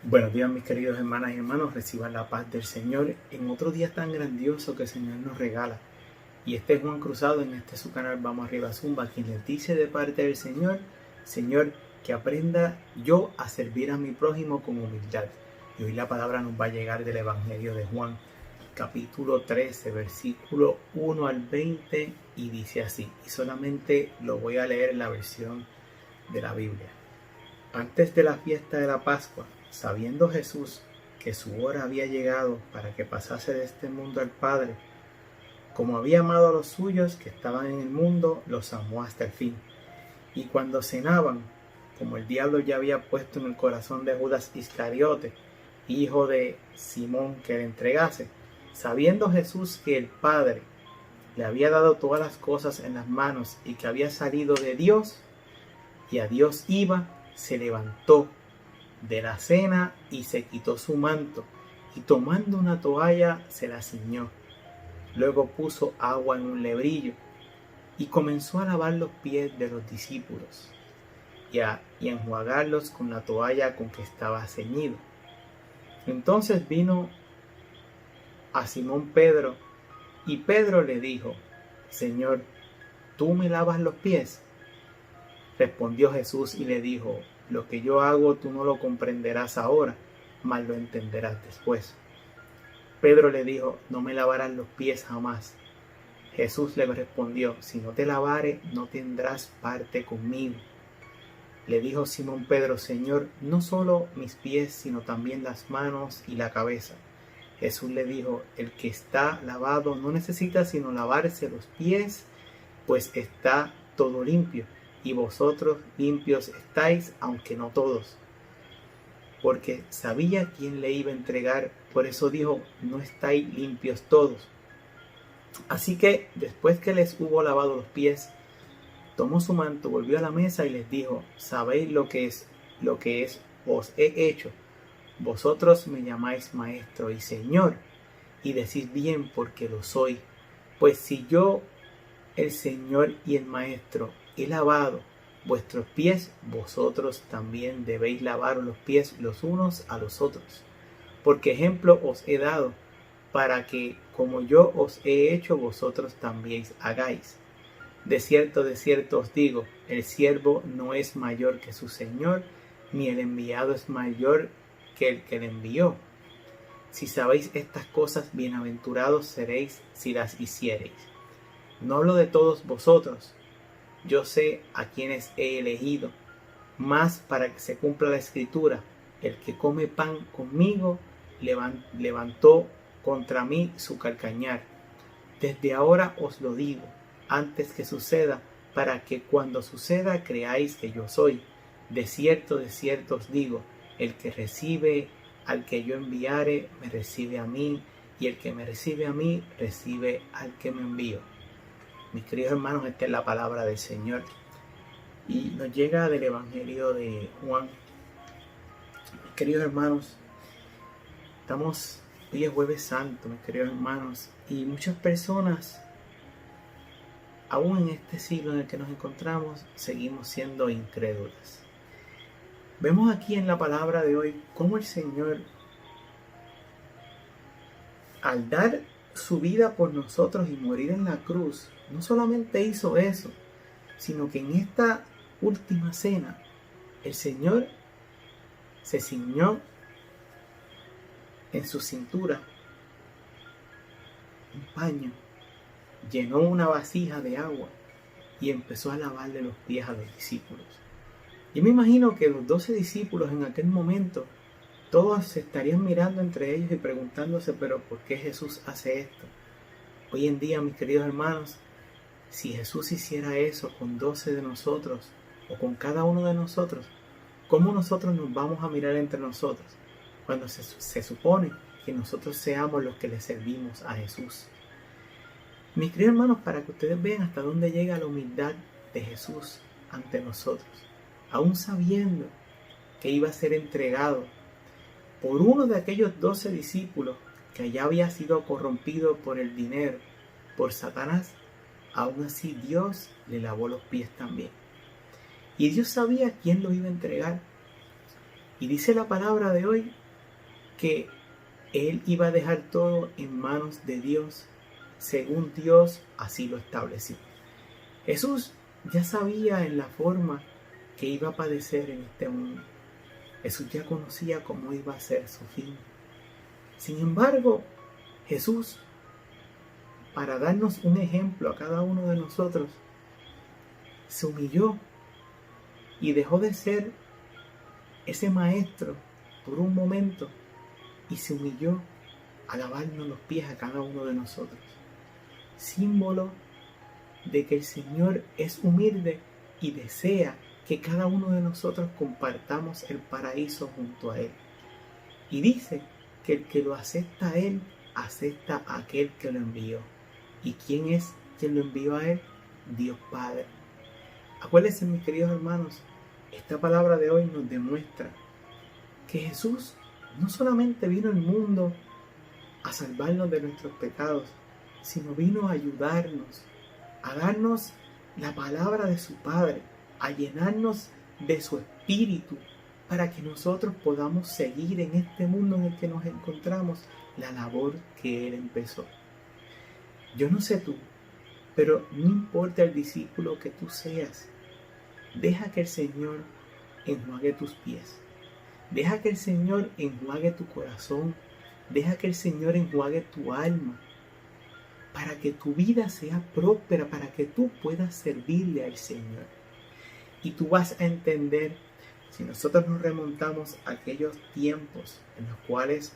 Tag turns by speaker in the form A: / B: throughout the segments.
A: Buenos días, mis queridos hermanas y hermanos, reciban la paz del Señor en otro día tan grandioso que el Señor nos regala. Y este es Juan Cruzado, en este su canal Vamos Arriba Zumba, quien les dice de parte del Señor, Señor, que aprenda yo a servir a mi prójimo con humildad. Y hoy la palabra nos va a llegar del Evangelio de Juan, capítulo 13, versículo 1 al 20, y dice así, y solamente lo voy a leer en la versión de la Biblia. Antes de la fiesta de la Pascua, sabiendo Jesús que su hora había llegado para que pasase de este mundo al Padre, como había amado a los suyos que estaban en el mundo, los amó hasta el fin. Y cuando cenaban, como el diablo ya había puesto en el corazón de Judas Iscariote, hijo de Simón, que le entregase, sabiendo Jesús que el Padre le había dado todas las cosas en las manos y que había salido de Dios y a Dios iba, se levantó de la cena y se quitó su manto, y tomando una toalla se la ciñó. Luego puso agua en un lebrillo y comenzó a lavar los pies de los discípulos y a enjuagarlos con la toalla con que estaba ceñido. Entonces vino a Simón Pedro, y Pedro le dijo: Señor, ¿tú me lavas los pies? Respondió Jesús y le dijo: lo que yo hago tú no lo comprenderás ahora, mas lo entenderás después. Pedro le dijo: no me lavarás los pies jamás. Jesús le respondió: si no te lavare, no tendrás parte conmigo. Le dijo Simón Pedro: Señor, no solo mis pies, sino también las manos y la cabeza. Jesús le dijo: el que está lavado no necesita sino lavarse los pies, pues está todo limpio, y vosotros limpios estáis, aunque no todos. Porque sabía quién le iba a entregar, por eso dijo: no estáis limpios todos. Así que después que les hubo lavado los pies, tomó su manto, volvió a la mesa y les dijo: sabéis lo que es, os he hecho. Vosotros me llamáis maestro y señor, y decís bien, porque lo soy. Pues si yo, el Señor y el Maestro, he lavado vuestros pies, vosotros también debéis lavar los pies los unos a los otros. Porque ejemplo os he dado, para que, como yo os he hecho, vosotros también hagáis. De cierto os digo, el siervo no es mayor que su Señor, ni el enviado es mayor que el que le envió. Si sabéis estas cosas, bienaventurados seréis si las hiciereis. No hablo de todos vosotros, yo sé a quienes he elegido, mas para que se cumpla la escritura, el que come pan conmigo levantó contra mí su calcañar. Desde ahora os lo digo, antes que suceda, para que cuando suceda creáis que yo soy. De cierto os digo, el que recibe al que yo enviare, me recibe a mí, y el que me recibe a mí, recibe al que me envío. Mis queridos hermanos, esta es la palabra del Señor y nos llega del Evangelio de Juan. Mis queridos hermanos, hoy es Jueves Santo, mis queridos hermanos, y muchas personas, aún en este siglo en el que nos encontramos, seguimos siendo incrédulas. Vemos aquí en la palabra de hoy cómo el Señor, al dar su vida por nosotros y morir en la cruz, no solamente hizo eso, sino que en esta última cena el Señor se ciñó en su cintura un paño, llenó una vasija de agua y empezó a lavarle los pies a los discípulos. Yo me imagino que los 12 discípulos en aquel momento, todos se estarían mirando entre ellos y preguntándose: pero ¿por qué Jesús hace esto? Hoy en día, mis queridos hermanos, si Jesús hiciera eso con 12 de nosotros o con cada uno de nosotros, ¿cómo nosotros nos vamos a mirar entre nosotros cuando se supone que nosotros seamos los que le servimos a Jesús? Mis queridos hermanos, para que ustedes vean hasta dónde llega la humildad de Jesús ante nosotros, aún sabiendo que iba a ser entregado por uno de aquellos 12 discípulos que ya había sido corrompido por el dinero, por Satanás, aún así Dios le lavó los pies también. Y Dios sabía quién lo iba a entregar. Y dice la palabra de hoy que él iba a dejar todo en manos de Dios, según Dios así lo estableció. Jesús ya sabía en la forma que iba a padecer en este mundo. Jesús ya conocía cómo iba a ser su fin. Sin embargo, Jesús, para darnos un ejemplo a cada uno de nosotros, se humilló y dejó de ser ese maestro por un momento y se humilló a lavarnos los pies a cada uno de nosotros. Símbolo de que el Señor es humilde y desea que cada uno de nosotros compartamos el paraíso junto a Él. Y dice que el que lo acepta a Él, acepta a aquel que lo envió. ¿Y quién es quien lo envió a Él? Dios Padre. Acuérdense, mis queridos hermanos, esta palabra de hoy nos demuestra que Jesús no solamente vino al mundo a salvarnos de nuestros pecados, sino vino a ayudarnos, a darnos la palabra de su Padre, a llenarnos de su Espíritu, para que nosotros podamos seguir en este mundo en el que nos encontramos la labor que Él empezó. Yo no sé tú, pero no importa el discípulo que tú seas, deja que el Señor enjuague tus pies. Deja que el Señor enjuague tu corazón. Deja que el Señor enjuague tu alma. Para que tu vida sea próspera, para que tú puedas servirle al Señor. Y tú vas a entender, si nosotros nos remontamos a aquellos tiempos en los cuales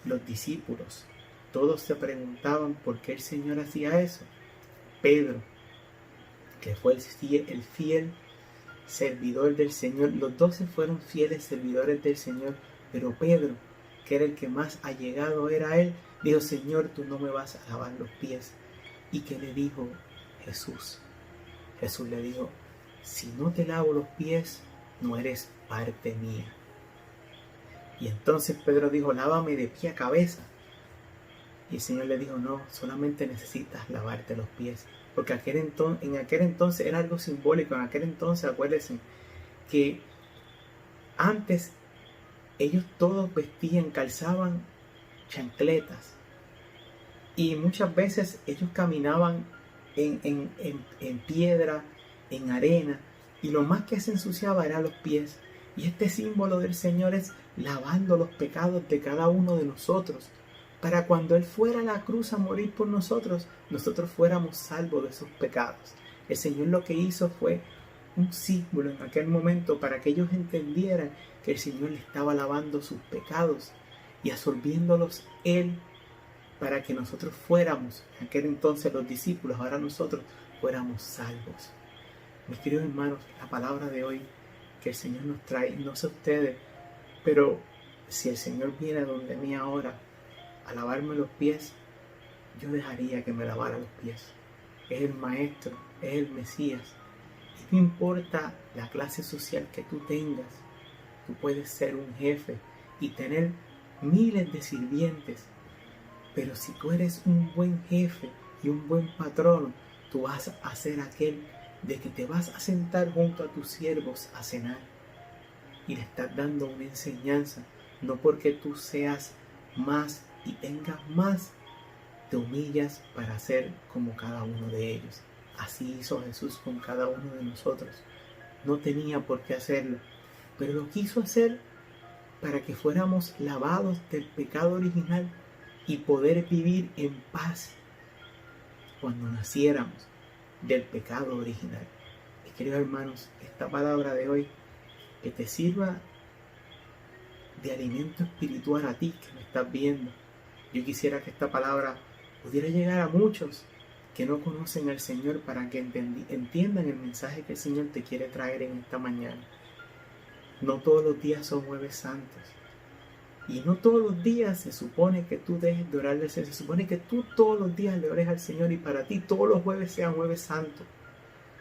A: los discípulos, todos se preguntaban por qué el Señor hacía eso. Pedro, que fue el fiel servidor del Señor, los 12 fueron fieles servidores del Señor, pero Pedro, que era el que más allegado era a Él, dijo: Señor, tú no me vas a lavar los pies. ¿Y qué le dijo Jesús? Jesús le dijo: si no te lavo los pies, no eres parte mía. Y entonces Pedro dijo: lávame de pie a cabeza. Y el Señor le dijo: no, solamente necesitas lavarte los pies. Porque en aquel entonces era algo simbólico. En aquel entonces, acuérdense que antes ellos todos vestían, calzaban chancletas. Y muchas veces ellos caminaban en piedra, en arena. Y lo más que se ensuciaba eran los pies. Y este símbolo del Señor es lavando los pecados de cada uno de nosotros, para cuando Él fuera a la cruz a morir por nosotros, nosotros fuéramos salvos de esos pecados. El Señor lo que hizo fue un símbolo en aquel momento para que ellos entendieran que el Señor le estaba lavando sus pecados y absorbiéndolos Él, para que nosotros fuéramos, en aquel entonces los discípulos, ahora nosotros fuéramos salvos. Mis queridos hermanos, la palabra de hoy que el Señor nos trae, no sé ustedes, pero si el Señor viene a donde mí ahora a lavarme los pies, yo dejaría que me lavara los pies. Es el Maestro, es el Mesías. Y no importa la clase social que tú tengas, tú puedes ser un jefe y tener miles de sirvientes, pero si tú eres un buen jefe y un buen patrono, tú vas a ser aquel de que te vas a sentar junto a tus siervos a cenar y le estás dando una enseñanza, no porque tú seas más y tengas más, te humillas para ser como cada uno de ellos. Así hizo Jesús con cada uno de nosotros. No tenía por qué hacerlo, pero lo quiso hacer para que fuéramos lavados del pecado original y poder vivir en paz cuando naciéramos del pecado original. Mis queridos hermanos, esta palabra de hoy que te sirva de alimento espiritual a ti que me estás viendo. Yo quisiera que esta palabra pudiera llegar a muchos que no conocen al Señor, para que entiendan el mensaje que el Señor te quiere traer en esta mañana. No todos los días son jueves santos. Y no todos los días se supone que tú dejes de orarle al Señor. Se supone que tú todos los días le ores al Señor y para ti todos los jueves sean jueves santos.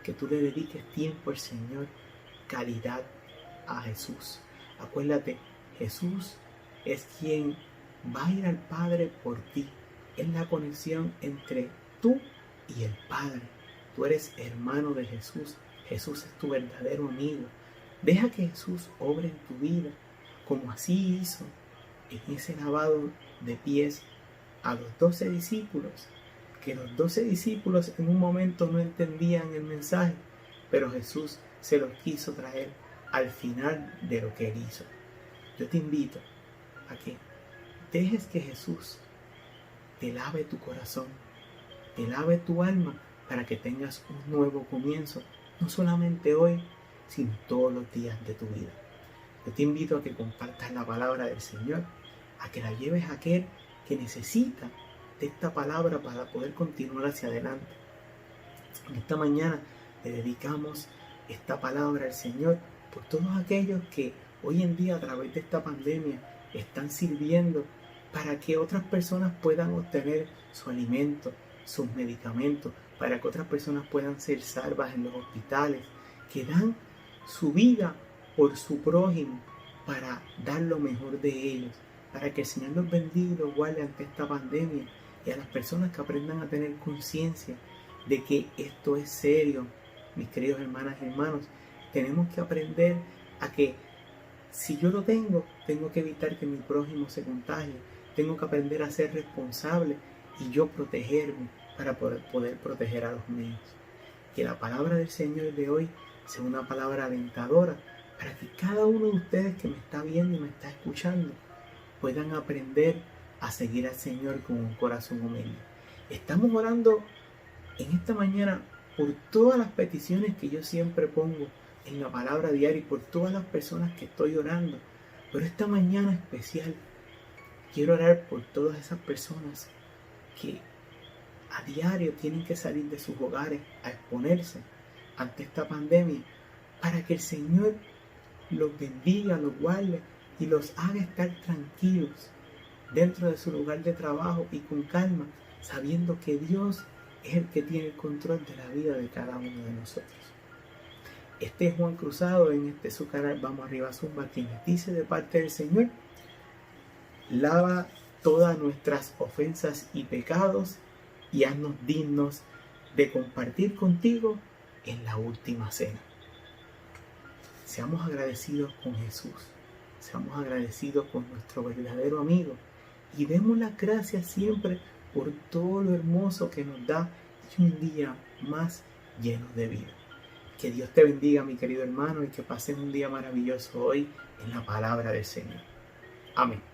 A: Que tú le dediques tiempo al Señor, calidad a Jesús. Acuérdate, Jesús es quien va a ir al Padre por ti. Es la conexión entre tú y el Padre. Tú eres hermano de Jesús. Jesús es tu verdadero amigo. Deja que Jesús obre en tu vida. como así hizo en ese lavado de pies a los 12 discípulos, que los 12 discípulos en un momento no entendían el mensaje, pero Jesús se los quiso traer al final de lo que él hizo. Yo te invito a que dejes que Jesús te lave tu corazón, te lave tu alma para que tengas un nuevo comienzo, no solamente hoy, sino todos los días de tu vida. Yo te invito a que compartas la palabra del Señor, a que la lleves a aquel que necesita de esta palabra para poder continuar hacia adelante. En esta mañana le dedicamos esta palabra al Señor por todos aquellos que hoy en día a través de esta pandemia están sirviendo para que otras personas puedan obtener su alimento, sus medicamentos, para que otras personas puedan ser salvas en los hospitales, que dan su vida por su prójimo para dar lo mejor de ellos, para que el Señor los bendiga y los guarde ante esta pandemia, y a las personas que aprendan a tener conciencia de que esto es serio. Mis queridos hermanas y hermanos, tenemos que aprender a que si yo lo tengo que evitar que mi prójimo se contagie. Tengo que aprender a ser responsable y yo protegerme para poder proteger a los míos. Que la palabra del Señor de hoy sea una palabra alentadora para que cada uno de ustedes que me está viendo y me está escuchando puedan aprender a seguir al Señor con un corazón humilde. Estamos orando en esta mañana por todas las peticiones que yo siempre pongo en la palabra diaria y por todas las personas que estoy orando. Pero esta mañana especial quiero orar por todas esas personas que a diario tienen que salir de sus hogares a exponerse ante esta pandemia, para que el Señor los bendiga, los guarde y los haga estar tranquilos dentro de su lugar de trabajo y con calma, sabiendo que Dios es el que tiene el control de la vida de cada uno de nosotros. Este es Juan Cruzado en su canal Vamos Arriba Zumba, quien les dice de parte del Señor: lava todas nuestras ofensas y pecados y haznos dignos de compartir contigo en la última cena. Seamos agradecidos con Jesús, seamos agradecidos con nuestro verdadero amigo y demos las gracias siempre por todo lo hermoso que nos da y un día más lleno de vida. Que Dios te bendiga, mi querido hermano, y que pases un día maravilloso hoy en la palabra del Señor. Amén.